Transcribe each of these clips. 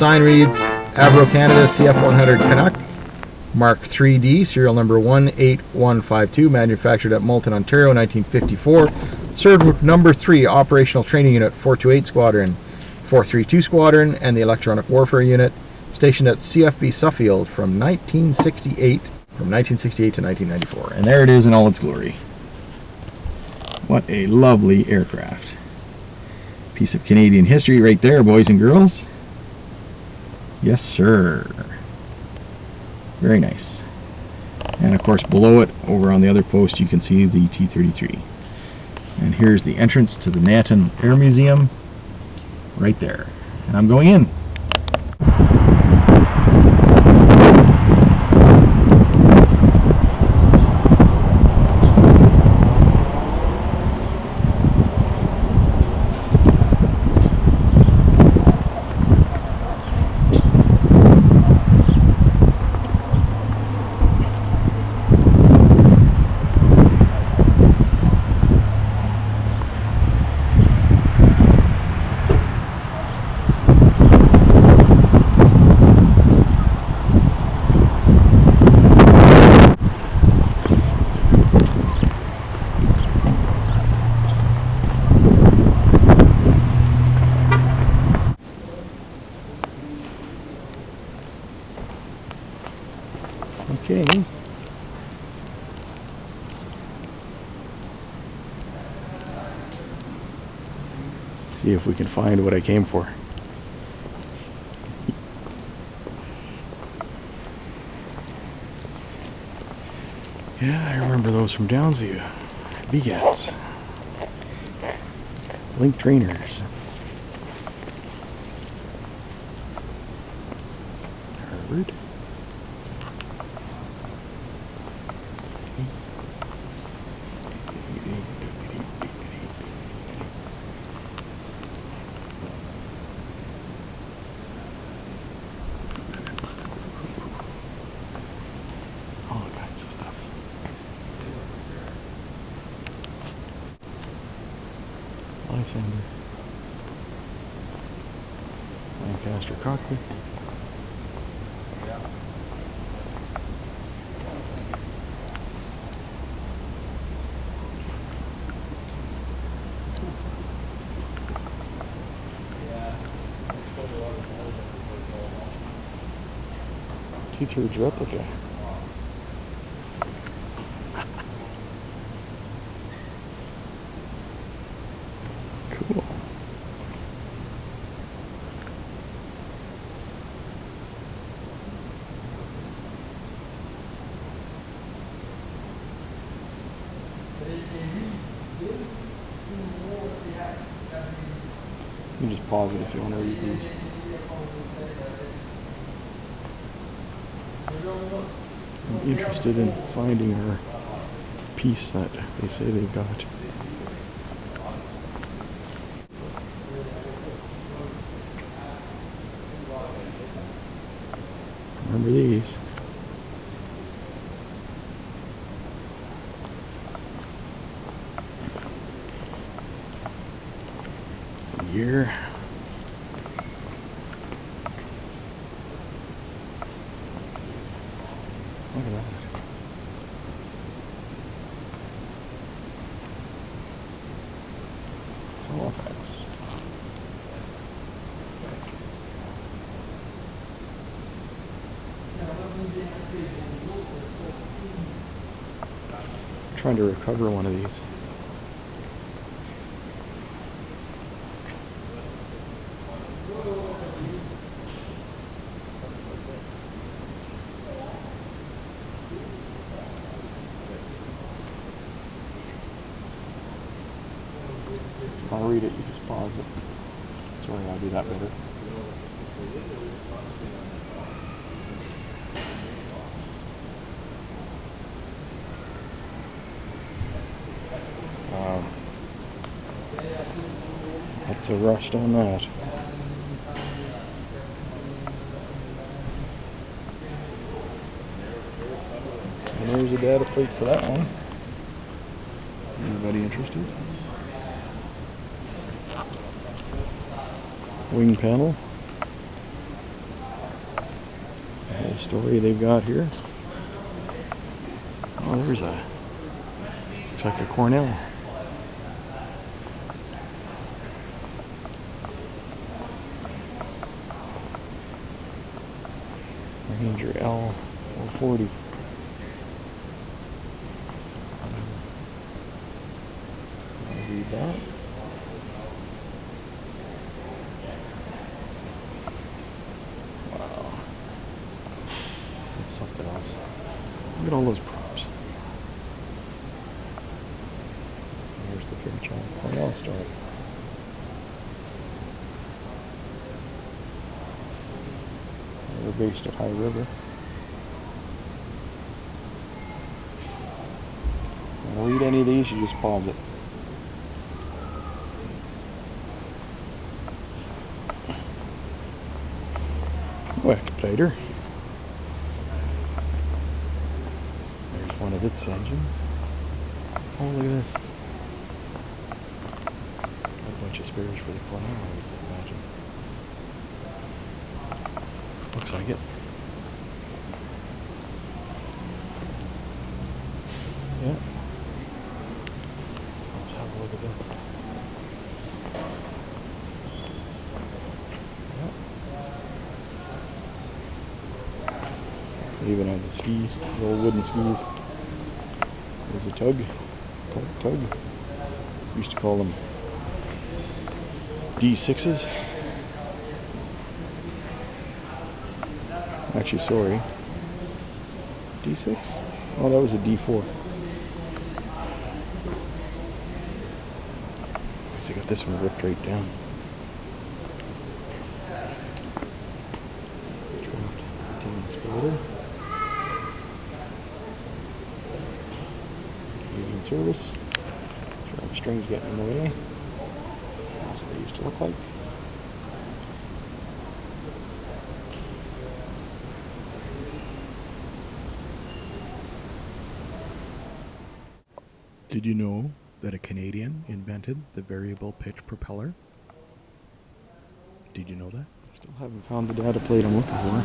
sign reads Avro Canada CF100 Canuck, Mark 3D, serial number 18152, manufactured at Moulton, Ontario, 1954. Served with number 3 Operational Training Unit 428 Squadron, 432 Squadron, and the Electronic Warfare Unit, stationed at CFB Suffield from 1968 to 1994. And there it is in all its glory. What a lovely aircraft. Piece of Canadian history right there, boys and girls. Yes, sir. Very nice. And of course below it, over on the other post, you can see the T-33. And here's the entrance to the Nanton Air Museum right there. And I'm going in. Okay. See if we can find what I came for. Yeah, I remember those from Downsview. BGATs. Link trainers. Harvard. Lysander, Lancaster cockpit, T-3 replica. Cool. You can just pause it if you want to read these. I'm interested in finding our piece that they say they've got. Remember these. Year. Look at that. Halifax. Trying to recover one of these. I'll read it, you just pause it. Sorry, I'll do that better. That's a rust on that. And there's a data plate for that one. Anybody interested? Wing panel. story they've got here. Oh, there's a, looks like a Cornell. Ranger L440. I'll read that. Wow. That's something else. Look at all those props. There's the Fairchild Cornell story. We're based at High River. If you read any of these, you just pause it. Wectplater. There's one of its engines. Oh, look at this. Got a bunch of spares for the Cornell, I would imagine. Looks like it. Yeah. Let's have a look at this. Yeah. They even have the skis, the old wooden skis. There's a tug. Tug. Used to call them D6s. Actually, sorry. D6? Oh, that was a D4. So you got this one ripped right down. Canadian service. The strings getting in the way. That's what they used to look like. Did you know that a Canadian invented the variable pitch propeller? Did you know that? Still haven't found the data plate I'm looking for.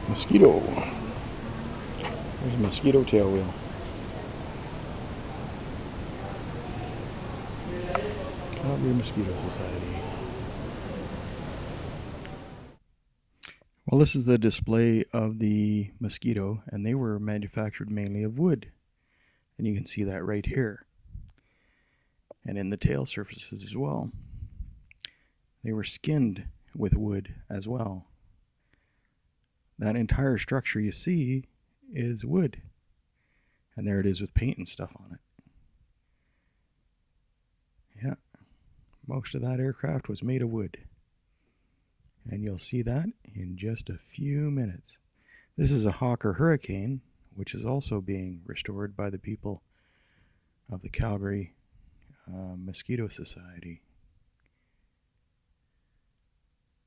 Mosquito. There's a Mosquito tail wheel. Calgary Mosquito Society. Well, this is the display of the Mosquito, and they were manufactured mainly of wood. And you can see that right here. And in the tail surfaces as well. They were skinned with wood as well. That entire structure you see is wood. And there it is with paint and stuff on it. Yeah. Most of that aircraft was made of wood. And you'll see that in just a few minutes. This is a Hawker Hurricane, which is also being restored by the people of the Calgary Mosquito Society.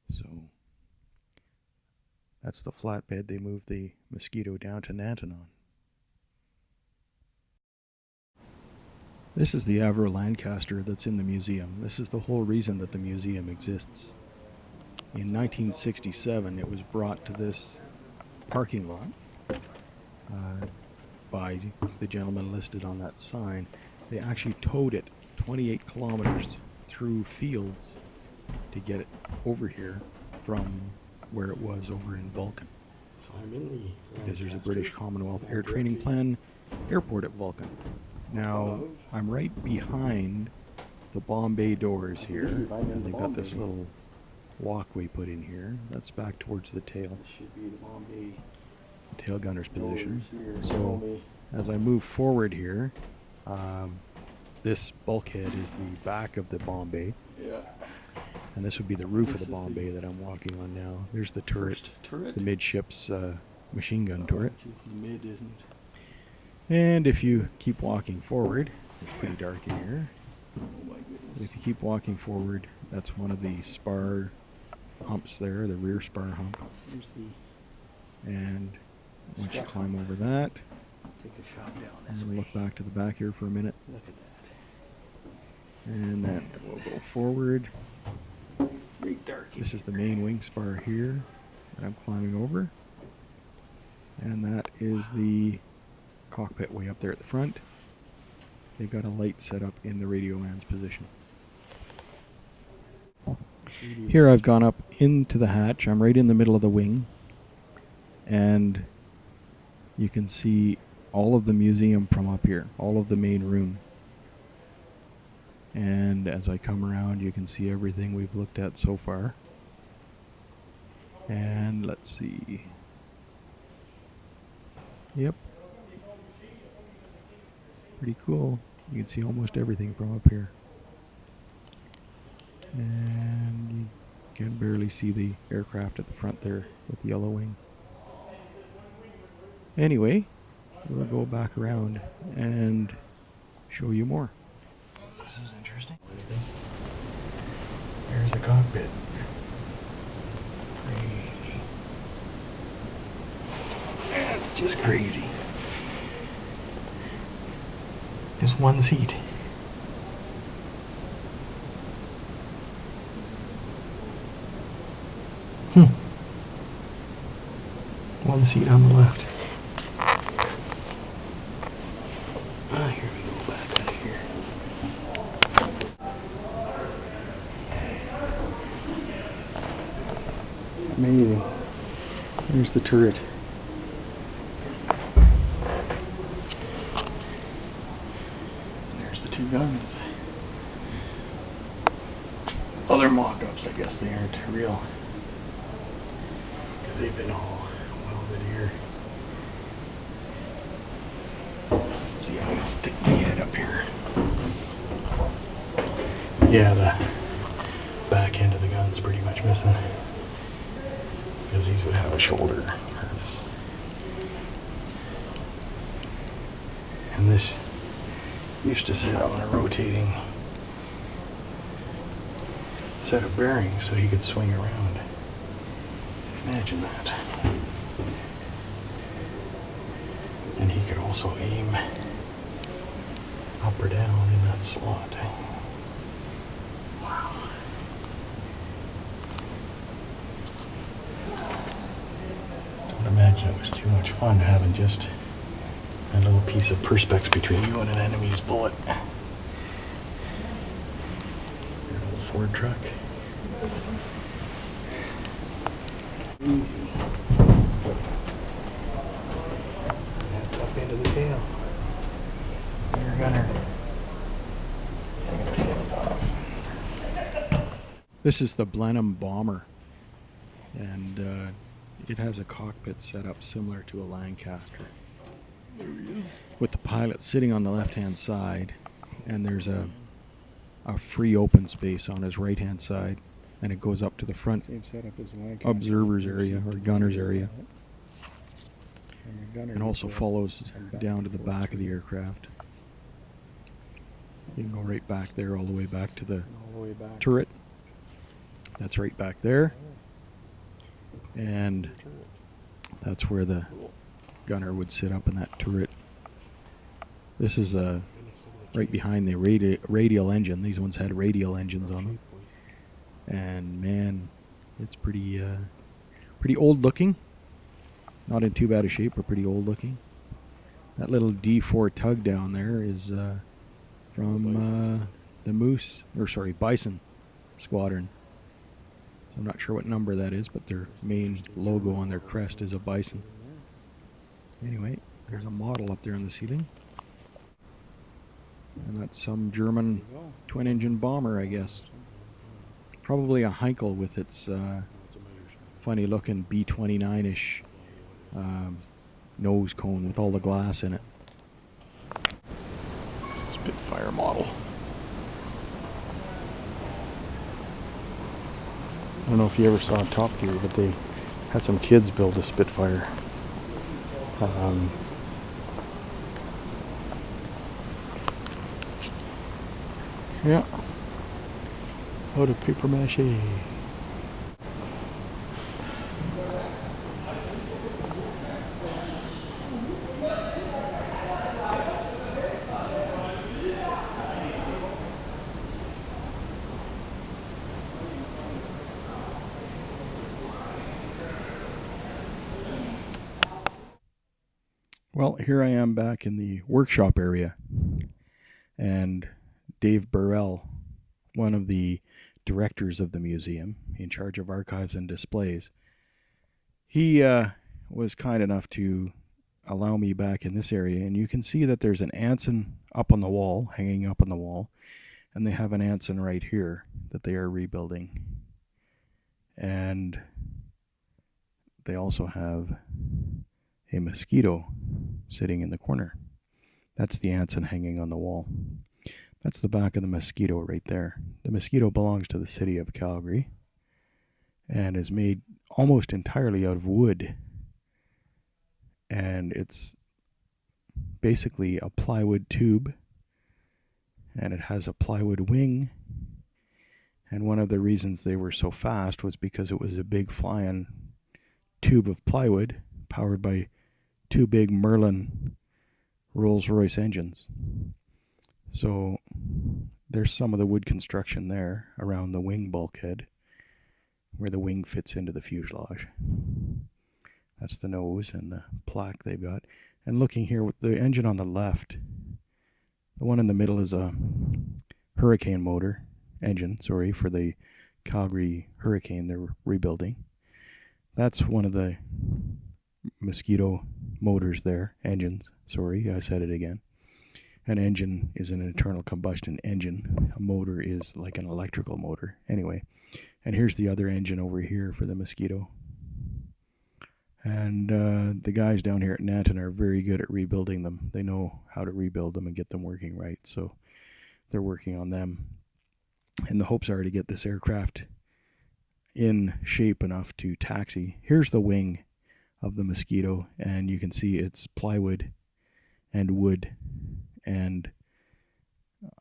So that's the flatbed they moved the Mosquito down to Nanton on. This is the Avro Lancaster that's in the museum. This is the whole reason that the museum exists. In 1967, it was brought to this parking lot by the gentleman listed on that sign. They actually towed it 28 kilometers through fields to get it over here from where it was over in Vulcan. So I'm in the because there's a British Commonwealth Air Training Plan airport at Vulcan. Now, I'm right behind the bomb bay doors here, and they've got this little walkway put in here. That's back towards the tail. should be the bomb bay. Tail gunner's position. So as I move forward here, this bulkhead is the back of the bomb bay. Yeah. And this would be the roof of the bomb bay that I'm walking on now. There's the turret, the midships machine gun turret. The mid isn't. And if you keep walking forward, It's pretty dark in here. But if you keep walking forward, that's one of the spar humps there, the rear spar hump. And once you climb over that, and look back to the back here for a minute. Look at that. And then we'll go forward. Very dark. This is the main wing spar here that I'm climbing over. And that is the cockpit way up there at the front. They've got a light set up in the radio man's position. Here I've gone up into the hatch. I'm right in the middle of the wing. And you can see all of the museum from up here, all of the main room. And as I come around, you can see everything we've looked at so far. And let's see. Yep. Pretty cool. You can see almost everything from up here. And you can barely see the aircraft at the front there with the yellow wing. Anyway, we'll go back around and show you more. This is interesting. Look at this. There's the cockpit. Crazy. That's just crazy. Just one seat. One seat on the left. Here we go, back out of here. Amazing. Here's the turret. And there's the two guns. Other mock-ups, I guess they aren't real. Because they've been all welded here. See, I'm gonna stick my head up here. Yeah, the back end of the gun's pretty much missing. Because these would have a shoulder harness. And this used to sit on a rotating set of bearings so he could swing around. Imagine that. And he could also aim up or down in that slot. Wow. Don't imagine it was too much fun having just a little piece of perspex between you and an enemy's bullet. Your old Ford truck. Easy. That's up into the tail. Air gunner. This is the Blenheim Bomber, and it has a cockpit set up similar to a Lancaster, with the pilot sitting on the left-hand side, and there's a free open space on his right-hand side, and it goes up to the front observer's area or gunner's area, and also follows down to the back of the aircraft. You can go right back there, all the way back to the turret. That's right back there, and that's where the gunner would sit up in that turret. This is right behind the radial engine. These ones had radial engines on them, and man, it's pretty old looking. Not in too bad a shape, but pretty old looking. That little D4 tug down there is from the Bison Squadron. So I'm not sure what number that is, but their main logo on their crest is a bison. Anyway, there's a model up there in the ceiling. And that's some German twin-engine bomber, I guess. Probably a Heinkel with its funny-looking B-29-ish nose cone with all the glass in it. Spitfire model. I don't know if you ever saw Top Gear, but they had some kids build a Spitfire. Yeah. Out of paper mache. Well, here I am back in the workshop area, and Dave Burrell, one of the directors of the museum, in charge of archives and displays, he was kind enough to allow me back in this area, and you can see that there's an Anson up on the wall, hanging up on the wall, and they have an Anson right here that they are rebuilding. And they also have a Mosquito sitting in the corner. That's the Anson hanging on the wall. That's the back of the Mosquito right there. The Mosquito belongs to the city of Calgary and is made almost entirely out of wood. And it's basically a plywood tube, and it has a plywood wing. And one of the reasons they were so fast was because it was a big flying tube of plywood powered by two big Merlin Rolls-Royce engines. So there's some of the wood construction there around the wing bulkhead where the wing fits into the fuselage. That's the nose and the plaque they've got. And looking here with the engine on the left, the one in the middle is a Hurricane motor engine, for the Calgary Hurricane they're rebuilding. That's one of the Mosquito motors there, engines, I said it again. An engine is an internal combustion engine. A motor is like an electrical motor. Anyway, and here's the other engine over here for the Mosquito. And the guys down here at Nanton are very good at rebuilding them. They know how to rebuild them and get them working right, so they're working on them. And the hopes are to get this aircraft in shape enough to taxi. Here's the wing of the Mosquito, and you can see it's plywood and wood. And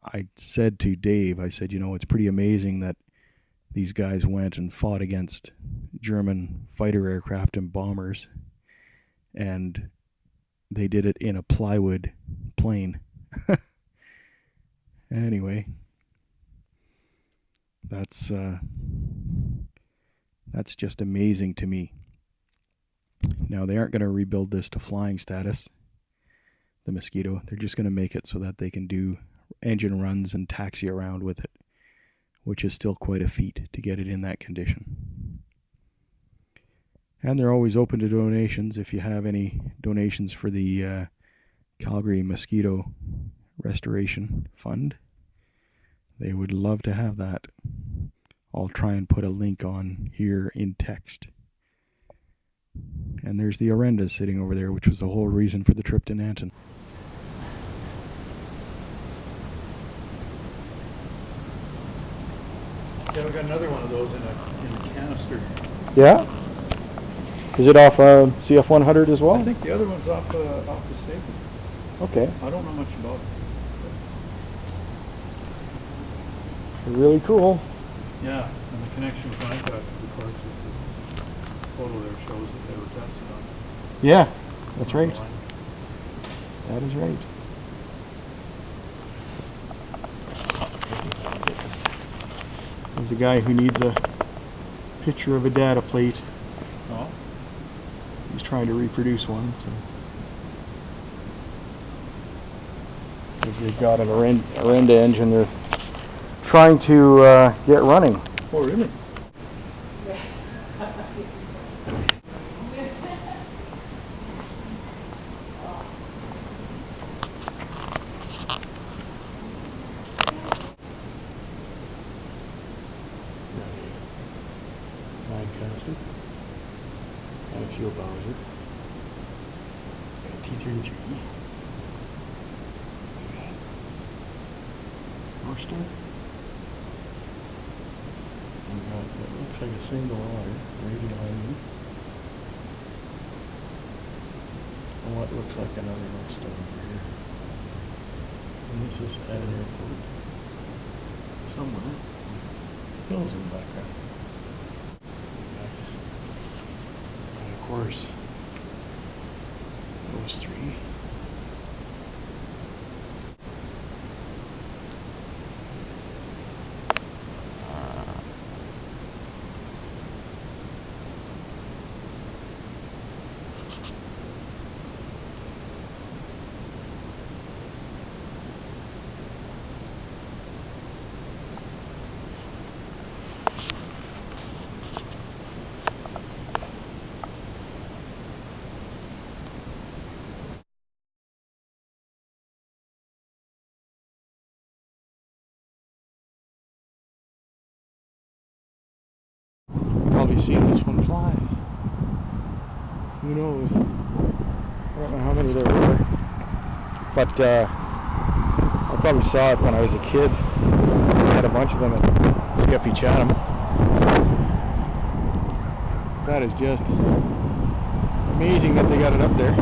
I said to Dave, I said, it's pretty amazing that these guys went and fought against German fighter aircraft and bombers, and they did it in a plywood plane. Anyway, that's just amazing to me. Now, they aren't going to rebuild this to flying status, the Mosquito. They're just going to make it so that they can do engine runs and taxi around with it, which is still quite a feat to get it in that condition. And they're always open to donations. If you have any donations for the Calgary Mosquito Restoration Fund, they would love to have that. I'll try and put a link on here in text. And there's the Orenda sitting over there, which was the whole reason for the trip to Nanton. Yeah, we got another one of those in a canister. Yeah? Is it off CF100 as well? I think the other one's off the Sable. Okay. I don't know much about it. Really cool. Yeah, and the connection with I got, of course, is the photo there shows that they were tested on. Yeah, that's right. That is right. There's a guy who needs a picture of a data plate. Oh? He's trying to reproduce one, so. If they've got an Orenda engine they're trying to get running. Oh, really? Casted and a fuel bowser. Got a T-33. Northstar. We got what looks like a single auger, radial engine. And what looks like another Northstar over here. And this is at an airport. somewhere. Hills in the background. Nice. And of course, those three. Probably seen this one fly. Who knows? I don't know how many there were, but I probably saw it when I was a kid. I had a bunch of them at Skeppy Chatham. That is just amazing that they got it up there.